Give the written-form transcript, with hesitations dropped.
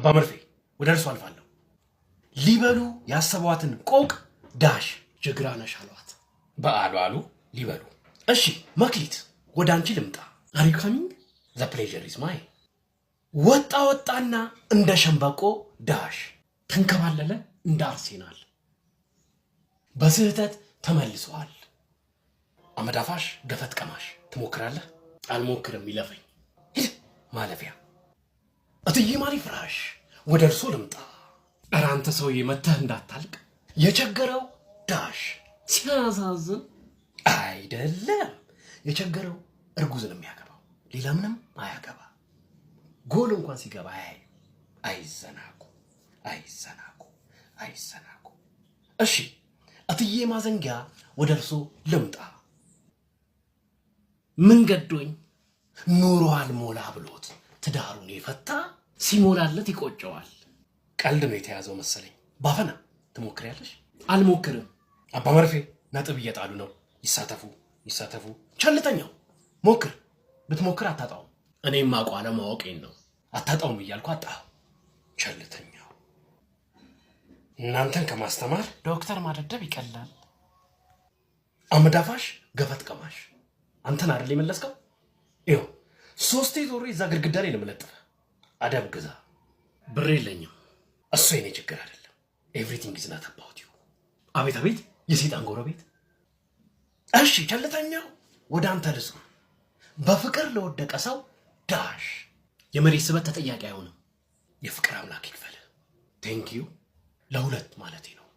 አባ መርፌ ወደ እርሱ አልፋለሁ። ሊበሉ ያሰቧትን ቆቅ ዳሽ ጀግራ ነሽ አሏት። በአሉ አሉ ሊበሉ። እሺ መክሊት ወደ አንቺ ልምጣ። አር ዩ ካሚንግ? ዘ ፕሌዠር ኢዝ ማይ። ወጣና እንደ ሸምበቆ ዳሽ ተንከባለለ እንደ አርሴናል። በስህተት ተመልሰዋል። አመዳፋሽ ገፈት ቀማሽ ትሞክራለህ? አልሞክርም ይለፈኝ። ሂድ ማለፊያ። እትዬ ማሪ ፍራሽ ወደ እርሶ ልምጣ። ኧረ አንተ ሰውዬ መተህ እንዳታልቅ። የቸገረው ዳሽ ሲያሳዝን። አይደለም የቸገረው እርጉዝ ነው የሚያገባው፣ ሌላ ምንም አያገባ። ጎል እንኳን ሲገባ አይዘናጉ። እሺ እትዬ ማዘንጊያ ወደ እርሶ ልምጣ። ምን ገዶኝ? ኑሮ አልሞላ ብሎት ትዳሩን የፈታ ሲሞላለት ይቆጨዋል። ቀልድ ነው የተያዘው መሰለኝ። ባፈና ትሞክሪያለሽ? አልሞክርም። አባ መርፌ ነጥብ እየጣሉ ነው። ይሳተፉ። ቸልተኛው ሞክር። ብትሞክር አታጣውም። እኔም አውቀው አለማወቄን ነው። አታጣውም እያልኩ አጣኸው። ቸልተኛው። እናንተን ከማስተማር ዶክተር ማደደብ ይቀላል። አመዳፋሽ ገፈት ቀማሽ አንተን አይደል የመለስከው? ይኸው 3 ዞሬ እዛ ግድግዳ ላይ ነው የምለጥፈው። አደብ ግዛ። ብር የለኝም። እሱ የኔ ችግር አይደለም። ኤቭሪቲንግ ኢዝ ናት አባውት ዩ። አቤት የሰይጣን ጎረቤት። እሺ ቸልተኛው ወደ አንተ ልስማ። በፍቅር ለወደቀ ሰው ዳሽ የመሬት ስበት ተጠያቂ አይሆንም። የፍቅር አምላክ ይክፈል። ቴንክ ዩ ለሁለት ማለቴ ነው።